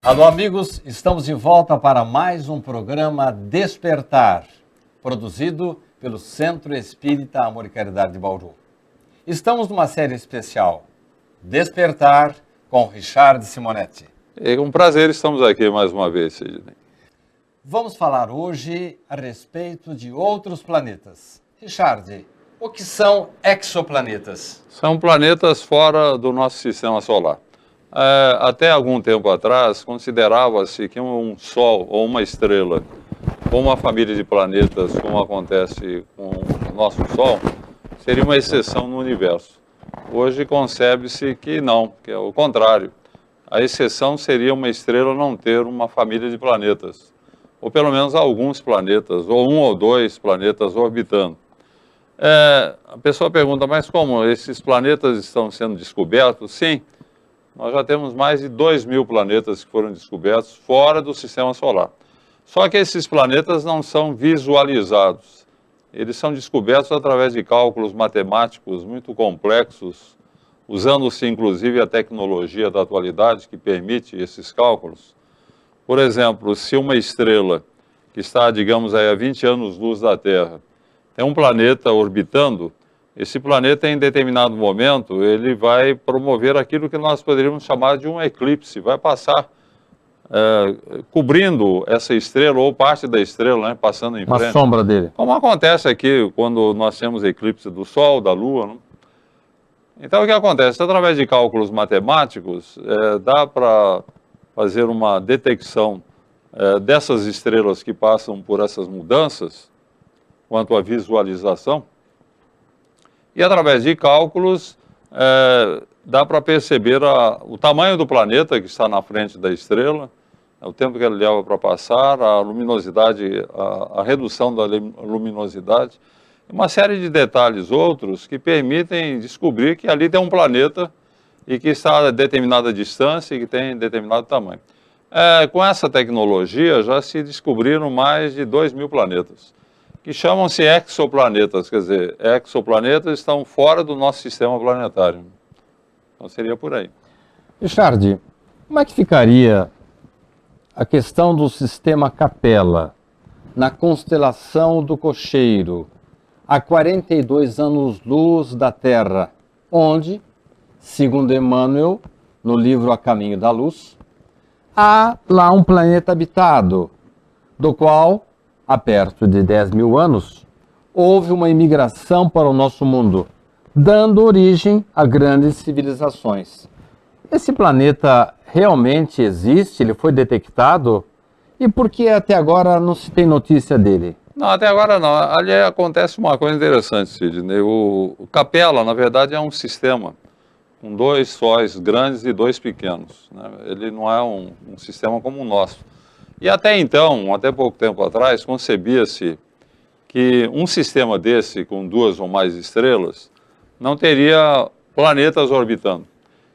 Alô, amigos, estamos de volta para mais um programa Despertar, produzido pelo Centro Espírita Amor e Caridade de Bauru. Estamos numa série especial, Despertar, com Richard Simonetti. É um prazer, estamos aqui mais uma vez, Sidney. Vamos falar hoje a respeito de outros planetas. Richard, o que são exoplanetas? São planetas fora do nosso sistema solar. Até algum tempo atrás, considerava-se que um Sol ou uma estrela, ou uma família de planetas, como acontece com o nosso Sol, seria uma exceção no universo. Hoje concebe-se que não, que é o contrário. A exceção seria uma estrela não ter uma família de planetas, ou pelo menos alguns planetas, ou um ou dois planetas orbitando. A pessoa pergunta, mas como esses planetas estão sendo descobertos? Sim, nós já temos mais de 2.000 planetas que foram descobertos fora do sistema solar. Só que esses planetas não são visualizados. Eles são descobertos através de cálculos matemáticos muito complexos, usando-se inclusive a tecnologia da atualidade que permite esses cálculos. Por exemplo, se uma estrela que está, digamos, aí a 20 anos-luz da Terra, tem um planeta orbitando, esse planeta, em determinado momento, ele vai promover aquilo que nós poderíamos chamar de um eclipse, vai passar cobrindo essa estrela, ou parte da estrela, né, passando em frente. Uma sombra dele. Como acontece aqui, quando nós temos eclipse do Sol, da Lua, né? Então, o que acontece? Através de cálculos matemáticos, dá para fazer uma detecção dessas estrelas que passam por essas mudanças, quanto à visualização, e através de cálculos dá para perceber o tamanho do planeta que está na frente da estrela, o tempo que ele leva para passar, a luminosidade, a redução da luminosidade, uma série de detalhes outros que permitem descobrir que ali tem um planeta e que está a determinada distância e que tem determinado tamanho. Com essa tecnologia já se descobriram mais de 2.000 planetas, que chamam-se exoplanetas, quer dizer, exoplanetas estão fora do nosso sistema planetário. Então seria por aí. Richard, como é que ficaria a questão do sistema Capella na constelação do Cocheiro, a 42 anos-luz da Terra, onde, segundo Emmanuel, no livro A Caminho da Luz, há lá um planeta habitado, do qual, há perto de 10.000 anos, houve uma imigração para o nosso mundo, dando origem a grandes civilizações. Esse planeta realmente existe? Ele foi detectado? E por que até agora não se tem notícia dele? Não, até agora não. Ali acontece uma coisa interessante, Sidney. O Capella, na verdade, é um sistema com 2 sóis grandes e 2 pequenos, né? Ele não é um sistema como o nosso. E até então, até pouco tempo atrás, concebia-se que um sistema desse, com 2 ou mais estrelas, não teria planetas orbitando.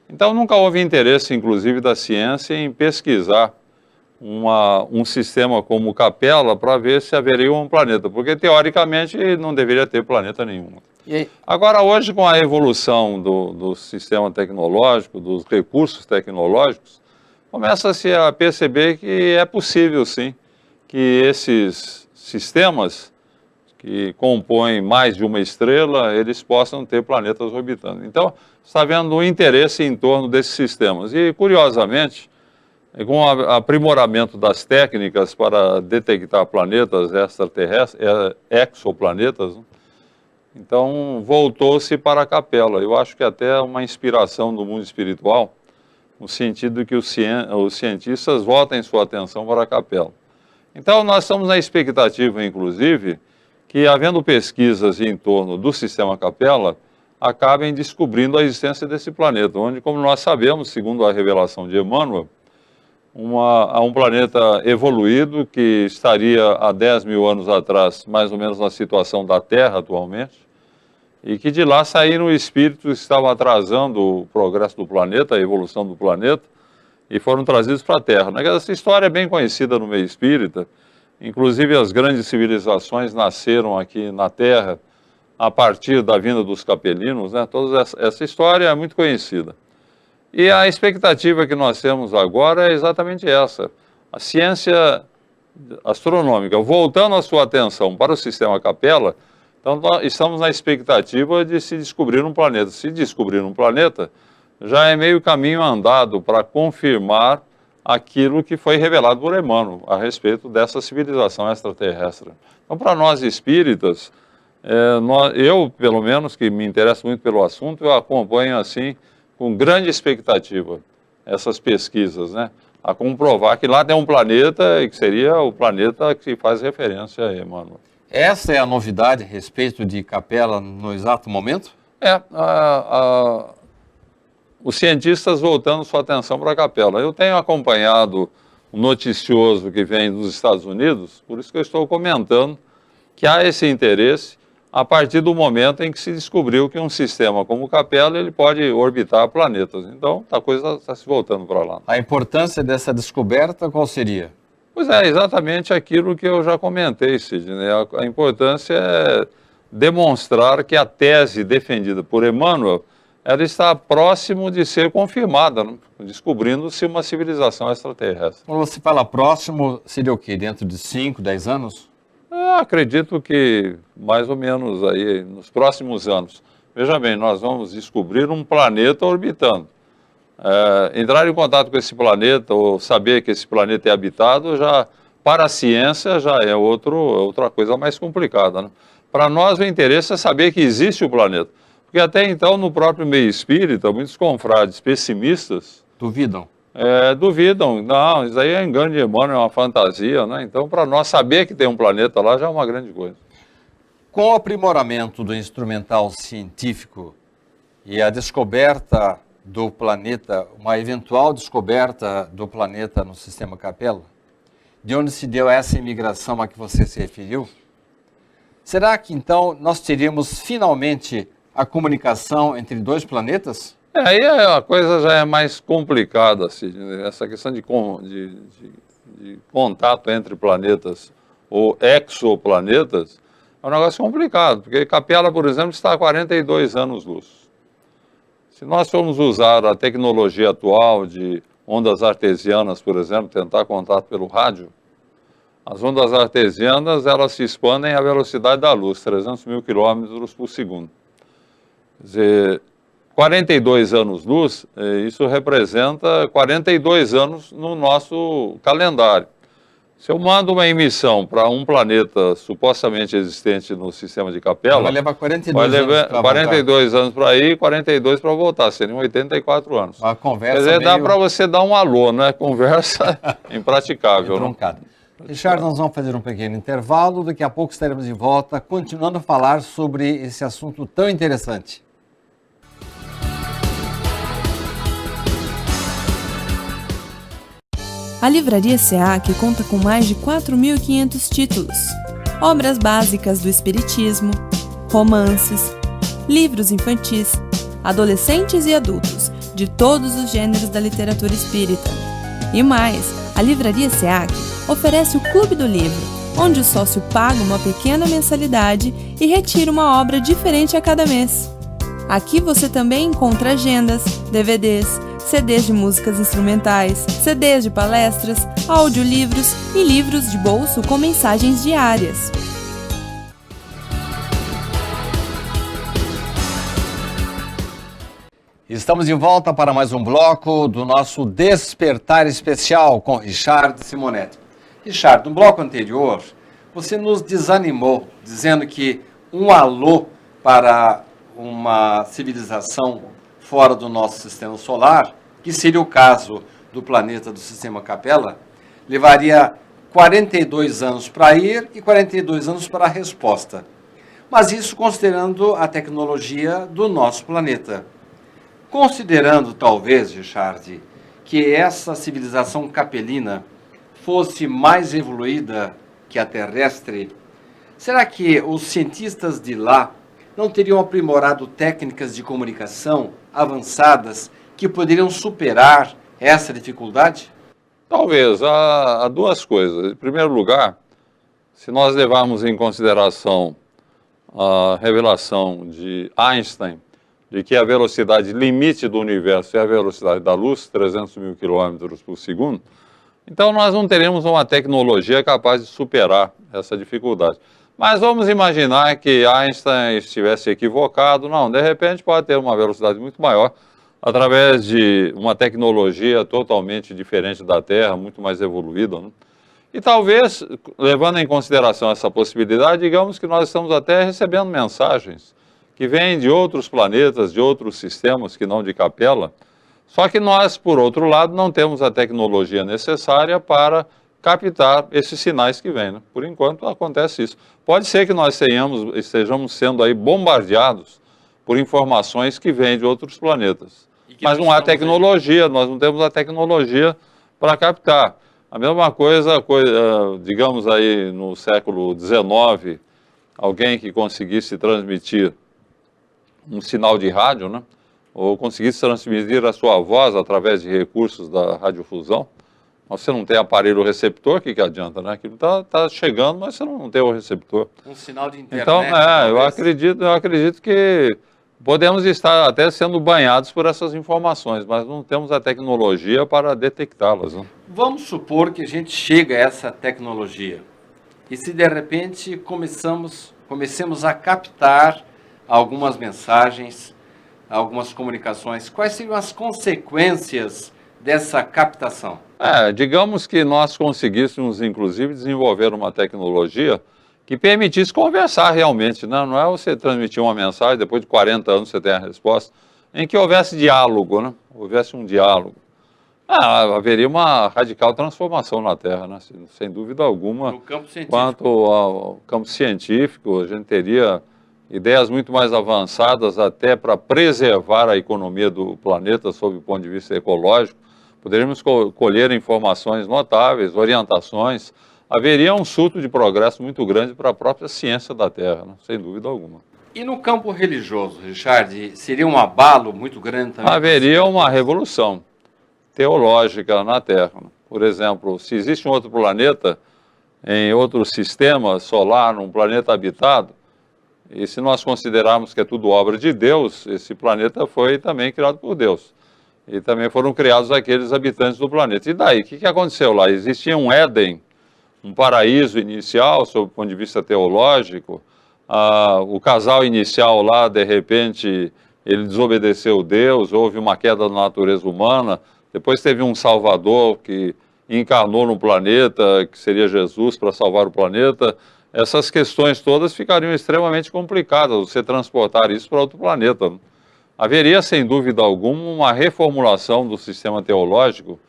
Então nunca houve interesse, inclusive, da ciência em pesquisar um sistema como o Capella para ver se haveria um planeta, porque teoricamente não deveria ter planeta nenhum. Agora, hoje, com a evolução do sistema tecnológico, dos recursos tecnológicos, começa-se a perceber que é possível, sim, que esses sistemas que compõem mais de uma estrela, eles possam ter planetas orbitando. Então, está havendo um interesse em torno desses sistemas. E, curiosamente, com o aprimoramento das técnicas para detectar planetas extraterrestres, exoplanetas, né? Então voltou-se para a Capella. Eu acho que até uma inspiração do mundo espiritual, no sentido de que os cientistas voltem sua atenção para a Capella. Então nós estamos na expectativa, inclusive, que havendo pesquisas em torno do sistema Capella, acabem descobrindo a existência desse planeta, onde, como nós sabemos, segundo a revelação de Emmanuel, há um planeta evoluído que estaria há 10.000 anos atrás, mais ou menos na situação da Terra atualmente, e que de lá saíram espíritos que estavam atrasando o progresso do planeta, a evolução do planeta, e foram trazidos para a Terra. Essa história é bem conhecida no meio espírita, inclusive as grandes civilizações nasceram aqui na Terra a partir da vinda dos capelinos, né? Toda essa história é muito conhecida. E a expectativa que nós temos agora é exatamente essa. A ciência astronômica, voltando a sua atenção para o sistema Capella, então nós estamos na expectativa de se descobrir um planeta. Se descobrir um planeta, já é meio caminho andado para confirmar aquilo que foi revelado por Emmanuel a respeito dessa civilização extraterrestre. Então, para nós espíritas, eu, pelo menos, que me interesso muito pelo assunto, eu acompanho, assim, com grande expectativa essas pesquisas, né? A comprovar que lá tem um planeta, e que seria o planeta que faz referência a Emmanuel. Essa é a novidade a respeito de Capella no exato momento? Os cientistas voltando sua atenção para a Capella. Eu tenho acompanhado o noticioso que vem dos Estados Unidos, por isso que eu estou comentando que há esse interesse a partir do momento em que se descobriu que um sistema como o Capella ele pode orbitar planetas. Então, a coisa está se voltando para lá. A importância dessa descoberta qual seria? Pois é, exatamente aquilo que eu já comentei, Sidney. A importância é demonstrar que a tese defendida por Emmanuel ela está próximo de ser confirmada, né? Descobrindo-se uma civilização extraterrestre. Quando você fala próximo, seria o quê? Dentro de 5, 10 anos? Eu acredito que mais ou menos aí, nos próximos anos. Veja bem, nós vamos descobrir um planeta orbitando. Entrar em contato com esse planeta ou saber que esse planeta é habitado, já, para a ciência, já é outra coisa mais complicada, né? Para nós, o interesse é saber que existe o planeta. Porque até então, no próprio meio espírita, muitos confrades pessimistas duvidam. Duvidam. Não, isso aí é engano de Emmanuel, é uma fantasia, né? Então, para nós saber que tem um planeta lá já é uma grande coisa. Com o aprimoramento do instrumental científico e a descoberta do planeta, uma eventual descoberta do planeta no sistema Capella, de onde se deu essa imigração a que você se referiu, será que então nós teríamos finalmente a comunicação entre dois planetas? Aí a coisa já é mais complicada, assim, essa questão de contato entre planetas ou exoplanetas é um negócio complicado, porque Capella, por exemplo, está a 42 anos-luz. Se nós formos usar a tecnologia atual de ondas artesianas, por exemplo, tentar contato pelo rádio, as ondas artesianas elas se expandem à velocidade da luz, 300 mil quilômetros por segundo. Quer dizer, 42 anos-luz, isso representa 42 anos no nosso calendário. Se eu mando uma emissão para um planeta supostamente existente no sistema de Capella, vai levar 42 anos para 42 anos para ir e 42 para voltar, seriam 84 anos. A conversa quer dizer, dá para você dar um alô, né? Conversa impraticável. Truncada. Richard, nós vamos fazer um pequeno intervalo, daqui a pouco estaremos de volta, continuando a falar sobre esse assunto tão interessante. A Livraria SEAC conta com mais de 4.500 títulos, obras básicas do espiritismo, romances, livros infantis, adolescentes e adultos, de todos os gêneros da literatura espírita. E mais, a Livraria SEAC oferece o Clube do Livro, onde o sócio paga uma pequena mensalidade e retira uma obra diferente a cada mês. Aqui você também encontra agendas, DVDs, CDs de músicas instrumentais, CDs de palestras, audiolivros e livros de bolso com mensagens diárias. Estamos de volta para mais um bloco do nosso Despertar Especial com Richard Simonetti. Richard, no bloco anterior, você nos desanimou, dizendo que um alô para uma civilização fora do nosso sistema solar, que seria o caso do planeta do sistema Capella, levaria 42 anos para ir e 42 anos para a resposta. Mas isso considerando a tecnologia do nosso planeta. Considerando, talvez, Richard, que essa civilização capelina fosse mais evoluída que a terrestre, será que os cientistas de lá não teriam aprimorado técnicas de comunicação avançadas que poderiam superar essa dificuldade? Talvez. Há duas coisas. Em primeiro lugar, se nós levarmos em consideração a revelação de Einstein de que a velocidade limite do universo é a velocidade da luz, 300 mil quilômetros por segundo, então nós não teremos uma tecnologia capaz de superar essa dificuldade. Mas vamos imaginar que Einstein estivesse equivocado. Não, de repente pode ter uma velocidade muito maior através de uma tecnologia totalmente diferente da Terra, muito mais evoluída, né? E talvez, levando em consideração essa possibilidade, digamos que nós estamos até recebendo mensagens que vêm de outros planetas, de outros sistemas que não de Capella, só que nós, por outro lado, não temos a tecnologia necessária para captar esses sinais que vêm, né? Por enquanto acontece isso. Pode ser que nós estejamos sendo aí bombardeados por informações que vêm de outros planetas. Mas não há tecnologia, nós não temos a tecnologia para captar. A mesma coisa, digamos aí no século XIX, alguém que conseguisse transmitir um sinal de rádio, né? Ou conseguisse transmitir a sua voz através de recursos da radiofusão. Você não tem aparelho receptor, o que adianta, né? Aquilo está chegando, mas você não tem o receptor. Um sinal de internet, então, eu acredito que podemos estar até sendo banhados por essas informações, mas não temos a tecnologia para detectá-las, né? Vamos supor que a gente chega a essa tecnologia e se de repente comecemos a captar algumas mensagens, algumas comunicações, quais seriam as consequências dessa captação? Digamos que nós conseguíssemos, inclusive, desenvolver uma tecnologia que permitisse conversar realmente, né? Não é você transmitir uma mensagem, depois de 40 anos você tem a resposta, em que houvesse diálogo, né? Houvesse um diálogo. Haveria uma radical transformação na Terra, né? Sem dúvida alguma. No campo científico. Quanto ao campo científico, a gente teria ideias muito mais avançadas até para preservar a economia do planeta sob o ponto de vista ecológico. Poderíamos colher informações notáveis, orientações. Haveria um surto de progresso muito grande para a própria ciência da Terra, né? Sem dúvida alguma. E no campo religioso, Richard, seria um abalo muito grande também? Haveria uma revolução teológica na Terra. Por exemplo, se existe um outro planeta, em outro sistema solar, um planeta habitado, e se nós considerarmos que é tudo obra de Deus, esse planeta foi também criado por Deus. E também foram criados aqueles habitantes do planeta. E daí, o que aconteceu lá? Existia um Éden, um paraíso inicial, sob o ponto de vista teológico. O casal inicial lá, de repente, ele desobedeceu Deus, houve uma queda da natureza humana. Depois teve um Salvador que encarnou no planeta, que seria Jesus, para salvar o planeta. Essas questões todas ficariam extremamente complicadas, você transportar isso para outro planeta. Haveria, sem dúvida alguma, uma reformulação do sistema teológico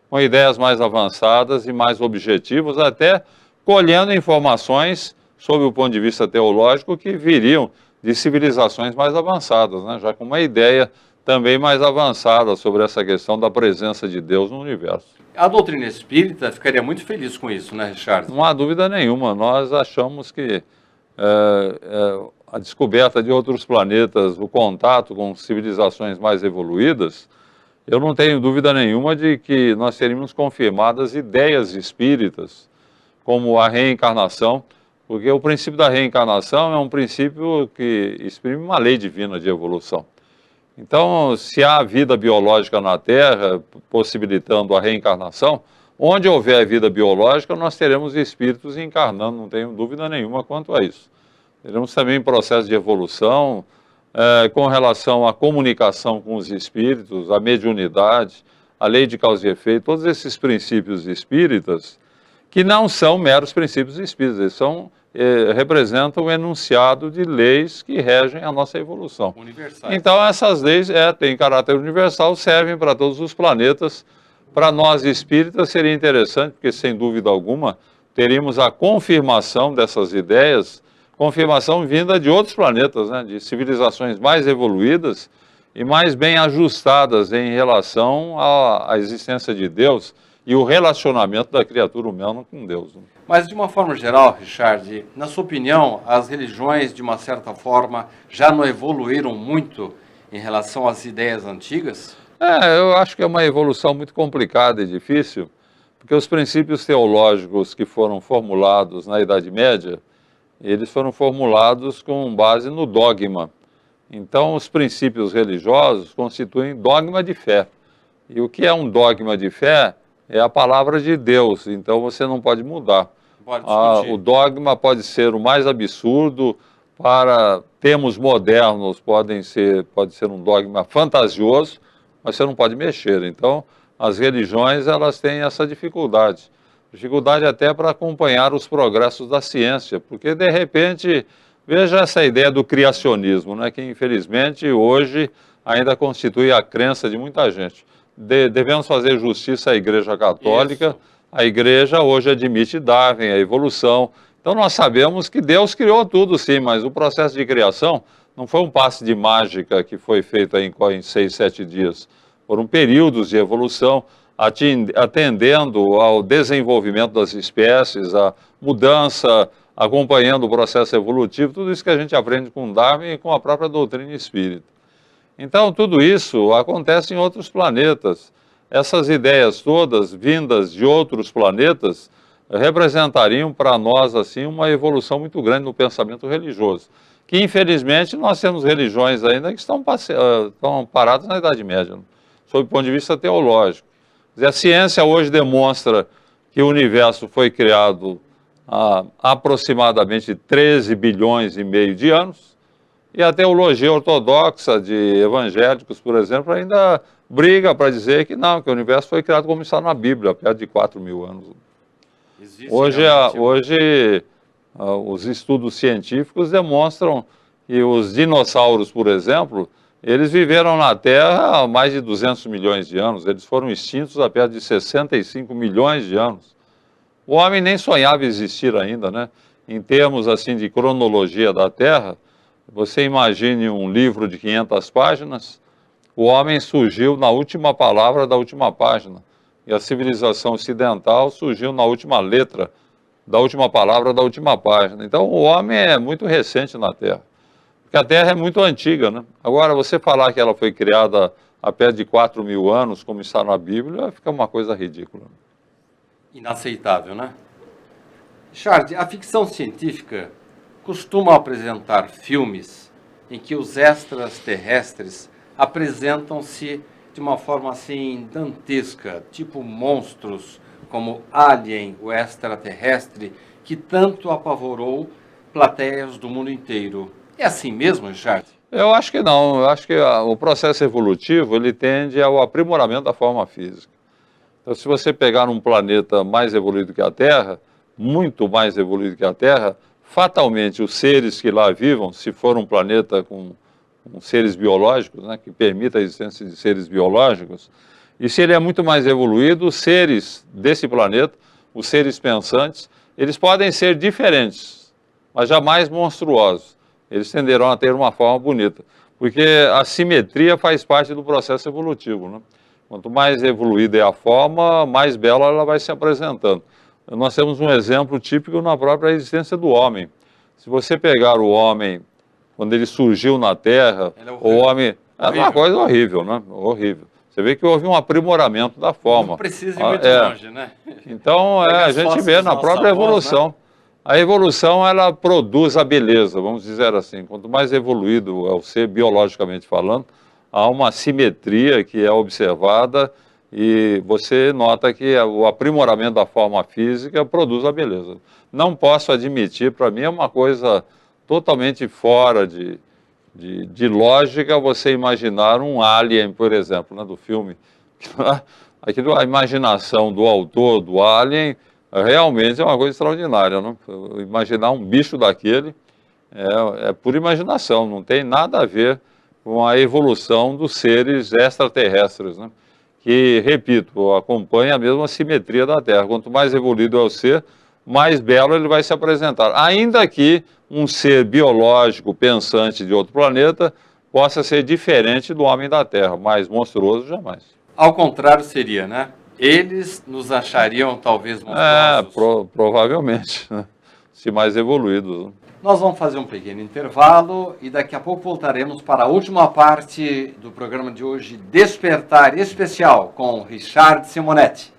com ideias mais avançadas e mais objetivas, até colhendo informações, sob o ponto de vista teológico, que viriam de civilizações mais avançadas, né? Já com uma ideia também mais avançada sobre essa questão da presença de Deus no universo. A doutrina espírita ficaria muito feliz com isso, né, Richard? Não há dúvida nenhuma. Nós achamos que a descoberta de outros planetas, o contato com civilizações mais evoluídas, eu não tenho dúvida nenhuma de que nós teríamos confirmadas ideias espíritas, como a reencarnação, porque o princípio da reencarnação é um princípio que exprime uma lei divina de evolução. Então, se há vida biológica na Terra, possibilitando a reencarnação, onde houver vida biológica, nós teremos espíritos encarnando, não tenho dúvida nenhuma quanto a isso. Teremos também processo de evolução com relação à comunicação com os espíritos, à mediunidade, a lei de causa e efeito, todos esses princípios espíritas, que não são meros princípios espíritas, eles representam o enunciado de leis que regem a nossa evolução. Universais. Então, essas leis têm caráter universal, servem para todos os planetas. Para nós espíritas seria interessante, porque sem dúvida alguma teríamos a confirmação dessas ideias, confirmação vinda de outros planetas, né, de civilizações mais evoluídas e mais bem ajustadas em relação à existência de Deus e o relacionamento da criatura humana com Deus. Mas, de uma forma geral, Richard, na sua opinião, as religiões, de uma certa forma, já não evoluíram muito em relação às ideias antigas? Eu acho que é uma evolução muito complicada e difícil, porque os princípios teológicos que foram formulados na Idade Média, eles foram formulados com base no dogma. Então, os princípios religiosos constituem dogma de fé. E o que é um dogma de fé? É a palavra de Deus, então você não pode mudar. Pode discutir. O dogma pode ser o mais absurdo, para termos modernos pode ser um dogma fantasioso, mas você não pode mexer. Então, as religiões elas têm essa dificuldade até para acompanhar os progressos da ciência, porque de repente, veja essa ideia do criacionismo, né, que infelizmente hoje ainda constitui a crença de muita gente. Devemos fazer justiça à Igreja Católica. Isso. A Igreja hoje admite Darwin, a evolução. Então nós sabemos que Deus criou tudo sim, mas o processo de criação não foi um passe de mágica que foi feito em 6, 7 dias. Foram períodos de evolução, atendendo ao desenvolvimento das espécies, a mudança, acompanhando o processo evolutivo, tudo isso que a gente aprende com Darwin e com a própria doutrina espírita. Então, tudo isso acontece em outros planetas. Essas ideias todas, vindas de outros planetas, representariam para nós, assim, uma evolução muito grande no pensamento religioso. Que, infelizmente, nós temos religiões ainda que estão paradas na Idade Média, sob o ponto de vista teológico. A ciência hoje demonstra que o universo foi criado há aproximadamente 13 bilhões e meio de anos, e a teologia ortodoxa de evangélicos, por exemplo, ainda briga para dizer que não, que o universo foi criado como está na Bíblia, perto de 4.000 anos. Hoje, os estudos científicos demonstram que os dinossauros, por exemplo, eles viveram na Terra há mais de 200 milhões de anos. Eles foram extintos há perto de 65 milhões de anos. O homem nem sonhava existir ainda, né? Em termos assim de cronologia da Terra, você imagine um livro de 500 páginas, o homem surgiu na última palavra da última página. E a civilização ocidental surgiu na última letra da última palavra da última página. Então, o homem é muito recente na Terra. Porque a Terra é muito antiga, né? Agora, você falar que ela foi criada há perto de 4.000 anos, como está na Bíblia, fica uma coisa ridícula. Inaceitável, né? Richard, a ficção científica costuma apresentar filmes em que os extraterrestres apresentam-se de uma forma assim dantesca, tipo monstros como Alien, o extraterrestre, que tanto apavorou plateias do mundo inteiro. É assim mesmo, Richard? Eu acho que não. Eu acho que o processo evolutivo ele tende ao aprimoramento da forma física. Então, se você pegar um planeta mais evoluído que a Terra, muito mais evoluído que a Terra, fatalmente os seres que lá vivam, se for um planeta com seres biológicos, né, que permita a existência de seres biológicos, e se ele é muito mais evoluído, os seres desse planeta, os seres pensantes, eles podem ser diferentes, mas jamais monstruosos. Eles tenderão a ter uma forma bonita, porque a simetria faz parte do processo evolutivo, né? Quanto mais evoluída é a forma, mais bela ela vai se apresentando. Nós temos um exemplo típico na própria existência do homem. Se você pegar o homem, quando ele surgiu na Terra, o homem... É uma coisa horrível, né? Horrível. Você vê que houve um aprimoramento da forma. Não precisa ir muito longe, né? Então, a gente vê na própria evolução. Né? A evolução, ela produz a beleza, vamos dizer assim. Quanto mais evoluído é o ser, biologicamente falando, há uma simetria que é observada e você nota que o aprimoramento da forma física produz a beleza. Não posso admitir, para mim é uma coisa totalmente fora de lógica você imaginar um alien, por exemplo, né, do filme. Aquilo, a imaginação do autor do Alien realmente é uma coisa extraordinária. Né? Imaginar um bicho daquele é pura imaginação, não tem nada a ver com a evolução dos seres extraterrestres, né? Que, repito, acompanha a mesma simetria da Terra. Quanto mais evoluído é o ser, mais belo ele vai se apresentar. Ainda que um ser biológico, pensante de outro planeta, possa ser diferente do homem da Terra, mas monstruoso jamais. Ao contrário seria, né? Eles nos achariam talvez monstruosos. Provavelmente, né? Se mais evoluídos. Né? Nós vamos fazer um pequeno intervalo e daqui a pouco voltaremos para a última parte do programa de hoje, Despertar Especial, com Richard Simonetti.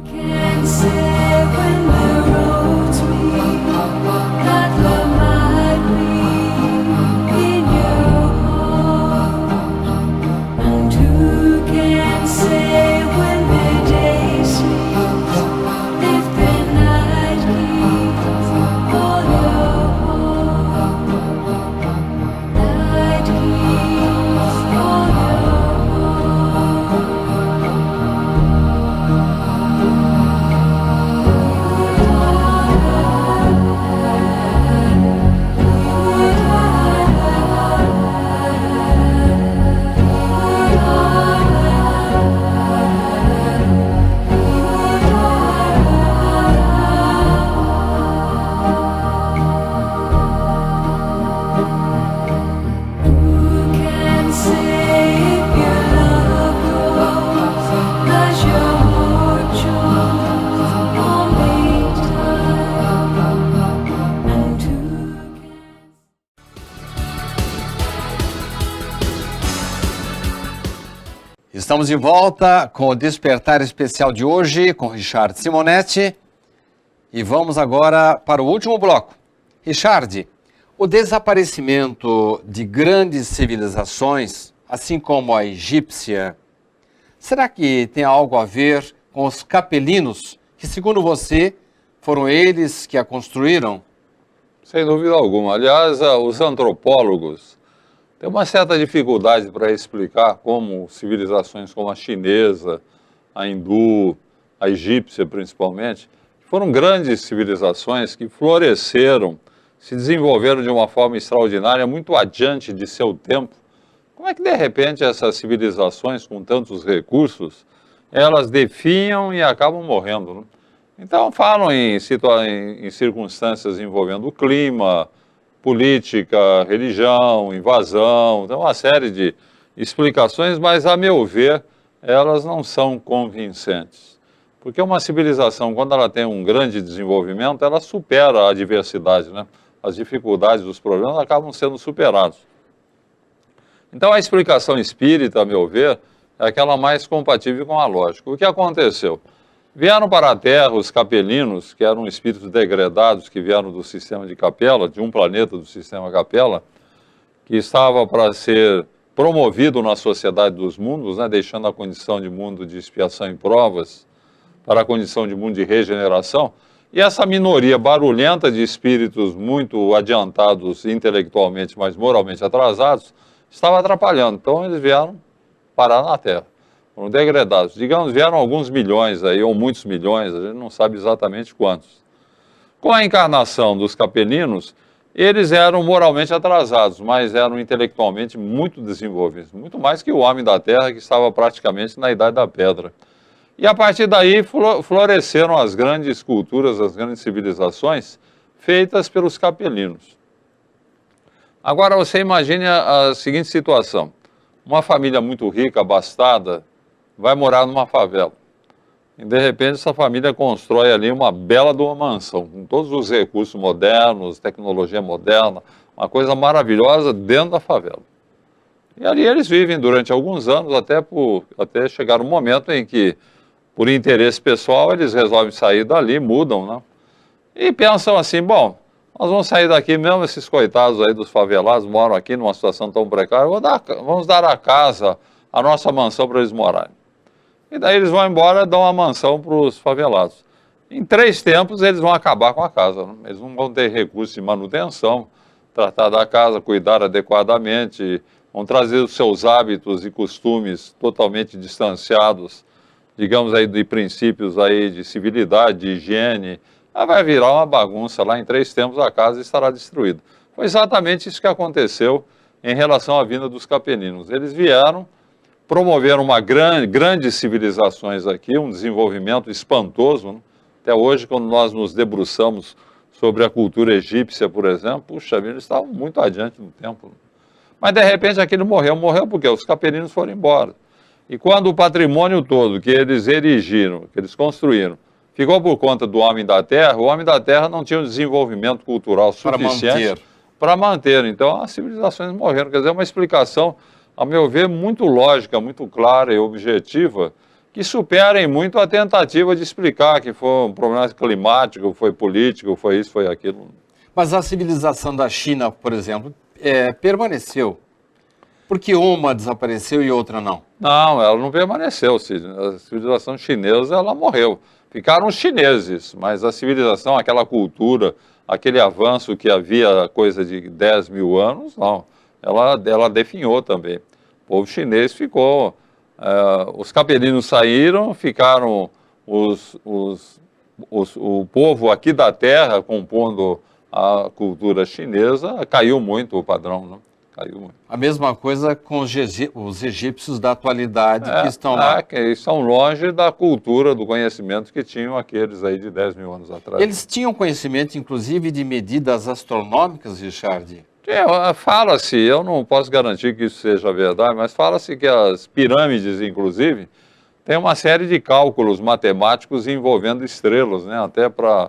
Can't say when we're Estamos de volta com o Despertar Especial de hoje, com Richard Simonetti. E vamos agora para o último bloco. Richard, o desaparecimento de grandes civilizações, assim como a egípcia, será que tem algo a ver com os capelinos, que, segundo você, foram eles que a construíram? Sem dúvida alguma. Aliás, os antropólogos têm uma certa dificuldade para explicar como civilizações como a chinesa, a hindu, a egípcia principalmente, foram grandes civilizações que floresceram, se desenvolveram de uma forma extraordinária, muito adiante de seu tempo. Como é que, de repente, essas civilizações com tantos recursos, elas definham e acabam morrendo, né? Então, falam em circunstâncias envolvendo o clima, política, religião, invasão, então uma série de explicações, mas, a meu ver, elas não são convincentes. Porque uma civilização, quando ela tem um grande desenvolvimento, ela supera a adversidade, né? As dificuldades, os problemas acabam sendo superados. Então, a explicação espírita, a meu ver, é aquela mais compatível com a lógica. O que aconteceu? Vieram para a Terra os capelinos, que eram espíritos degradados que vieram do sistema de Capela, de um planeta do sistema Capela, que estava para ser promovido na sociedade dos mundos, né, deixando a condição de mundo de expiação e provas para a condição de mundo de regeneração. E essa minoria barulhenta de espíritos muito adiantados intelectualmente, mas moralmente atrasados, estava atrapalhando. Então eles vieram parar na Terra. Foram degradados. Digamos, vieram alguns milhões aí, ou muitos milhões, a gente não sabe exatamente quantos. Com a encarnação dos capelinos, eles eram moralmente atrasados, mas eram intelectualmente muito desenvolvidos, muito mais que o homem da Terra, que estava praticamente na Idade da Pedra. E a partir daí floresceram as grandes culturas, as grandes civilizações feitas pelos capelinos. Agora você imagine a seguinte situação. Uma família muito rica, abastada, vai morar numa favela. E de repente essa família constrói ali uma bela de uma mansão, com todos os recursos modernos, tecnologia moderna, uma coisa maravilhosa dentro da favela. E ali eles vivem durante alguns anos, até chegar um momento em que, por interesse pessoal, eles resolvem sair dali, mudam, né? E pensam assim, bom, nós vamos sair daqui mesmo, esses coitados aí dos favelados moram aqui numa situação tão precária, vamos dar a casa, a nossa mansão para eles morarem. E daí eles vão embora e dão a mansão para os favelados. Em 3 tempos eles vão acabar com a casa, né? Eles não vão ter recursos de manutenção, tratar da casa, cuidar adequadamente, vão trazer os seus hábitos e costumes totalmente distanciados, digamos aí, de princípios aí de civilidade, de higiene. Vai virar uma bagunça lá, em 3 tempos a casa estará destruída. Foi exatamente isso que aconteceu em relação à vinda dos capelinos. Eles vieram, promoveram grandes civilizações aqui, um desenvolvimento espantoso, né? Até hoje, quando nós nos debruçamos sobre a cultura egípcia, por exemplo, puxa vida, eles estavam muito adiante no tempo, né? Mas de repente aquilo morreu porque os capelinos foram embora. E quando o patrimônio todo que eles erigiram, que eles construíram, ficou por conta do homem da Terra, o homem da Terra não tinha um desenvolvimento cultural suficiente para manter. Então as civilizações morreram. Quer dizer, é uma explicação, a meu ver, muito lógica, muito clara e objetiva, que superem muito a tentativa de explicar que foi um problema climático, foi político, foi isso, foi aquilo. Mas a civilização da China, por exemplo, permaneceu. Por que uma desapareceu e outra não? Não, ela não permaneceu. A civilização chinesa, ela morreu. Ficaram os chineses, mas a civilização, aquela cultura, aquele avanço que havia coisa de 10 mil anos, não. Ela definhou também. O povo chinês ficou... os capelinos saíram, ficaram o povo aqui da Terra compondo a cultura chinesa, caiu muito o padrão, né? Caiu muito. A mesma coisa com os egípcios da atualidade que estão lá. Que estão longe da cultura, do conhecimento que tinham aqueles aí de 10 mil anos atrás. Eles tinham conhecimento, inclusive, de medidas astronômicas, Richard? Fala-se, eu não posso garantir que isso seja verdade, mas fala-se que as pirâmides, inclusive, têm uma série de cálculos matemáticos envolvendo estrelas, né? Até para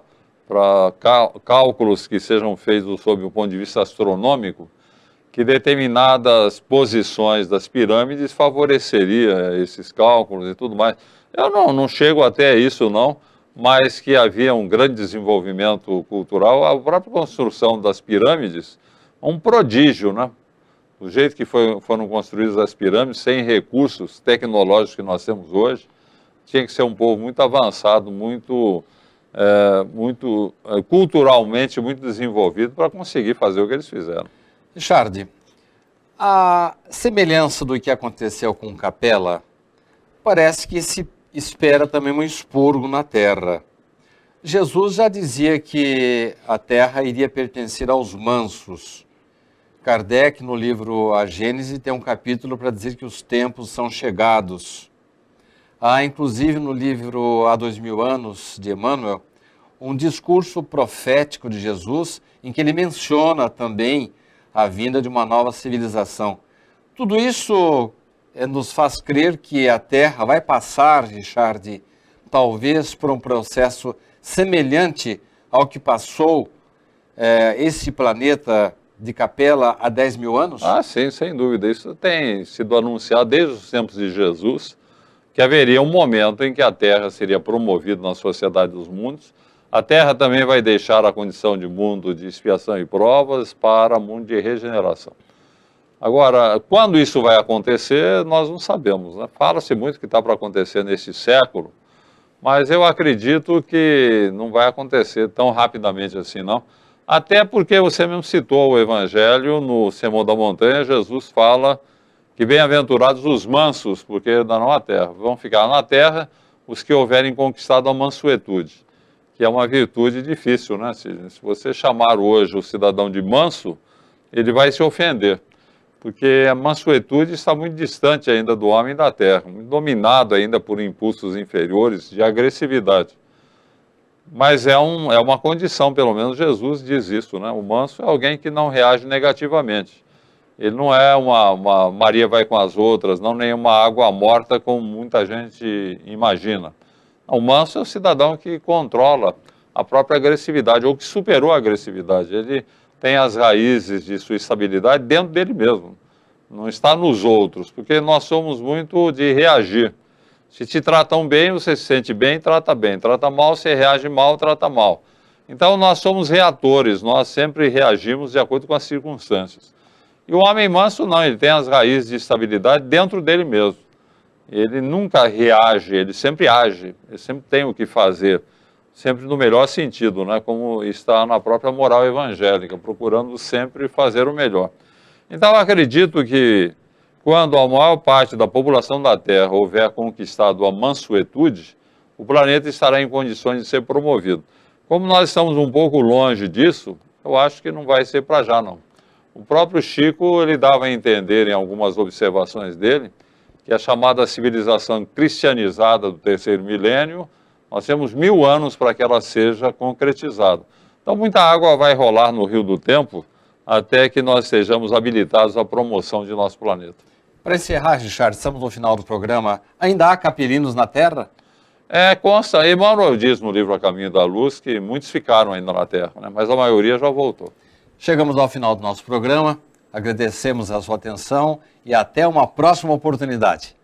cálculos que sejam feitos sob o ponto de vista astronômico. que determinadas posições das pirâmides favoreceriam esses cálculos e tudo mais. Eu não chego até isso, não, mas que havia um grande desenvolvimento cultural. A própria construção das pirâmides, um prodígio, né? Do jeito que foram construídas as pirâmides, sem recursos tecnológicos que nós temos hoje, tinha que ser um povo muito avançado, muito culturalmente muito desenvolvido para conseguir fazer o que eles fizeram. Richard, a semelhança do que aconteceu com Capela, parece que se espera também um expurgo na terra. Jesus já dizia que a terra iria pertencer aos mansos. Kardec, no livro A Gênese, tem um capítulo para dizer que os tempos são chegados. Há, inclusive, no livro Há 2000 anos, de Emmanuel, um discurso profético de Jesus em que ele menciona também a vinda de uma nova civilização. Tudo isso nos faz crer que a Terra vai passar, Richard, talvez por um processo semelhante ao que passou esse planeta de Capela há 10 mil anos? Ah, sim, sem dúvida. Isso tem sido anunciado desde os tempos de Jesus, que haveria um momento em que a Terra seria promovida na sociedade dos mundos. A Terra também vai deixar a condição de mundo de expiação e provas para mundo de regeneração. Agora, quando isso vai acontecer, nós não sabemos, né? Fala-se muito que está para acontecer neste século, mas eu acredito que não vai acontecer tão rapidamente assim, não. Até porque você mesmo citou o Evangelho, no Sermão da Montanha, Jesus fala que bem-aventurados os mansos, porque herdarão a terra. Vão ficar na terra os que houverem conquistado a mansuetude, que é uma virtude difícil, né? Se você chamar hoje o cidadão de manso, ele vai se ofender, porque a mansuetude está muito distante ainda do homem e da terra, muito dominado ainda por impulsos inferiores de agressividade. Mas é uma condição, pelo menos Jesus diz isso, né? O manso é alguém que não reage negativamente. Ele não é uma Maria vai com as outras, não nem uma água morta como muita gente imagina. O manso é o cidadão que controla a própria agressividade, ou que superou a agressividade. Ele tem as raízes de sua estabilidade dentro dele mesmo, não está nos outros, porque nós somos muito de reagir. Se te tratam bem, você se sente bem, trata mal, você reage mal, trata mal. Então nós somos reatores, nós sempre reagimos de acordo com as circunstâncias. E o homem manso não, ele tem as raízes de estabilidade dentro dele mesmo. Ele nunca reage, ele sempre age, ele sempre tem o que fazer, sempre no melhor sentido, né? Como está na própria moral evangélica, procurando sempre fazer o melhor. Então eu acredito que quando a maior parte da população da Terra houver conquistado a mansuetude, o planeta estará em condições de ser promovido. Como nós estamos um pouco longe disso, eu acho que não vai ser para já, não. O próprio Chico, ele dava a entender em algumas observações dele, que a chamada civilização cristianizada do terceiro milênio, nós temos 1000 anos para que ela seja concretizada. Então muita água vai rolar no rio do tempo, até que nós sejamos habilitados à promoção de nosso planeta. Para encerrar, Richard, estamos no final do programa. Ainda há capelinos na Terra? Consta, Emmanuel diz no livro A Caminho da Luz que muitos ficaram ainda na Terra, né? Mas a maioria já voltou. Chegamos ao final do nosso programa, agradecemos a sua atenção e até uma próxima oportunidade.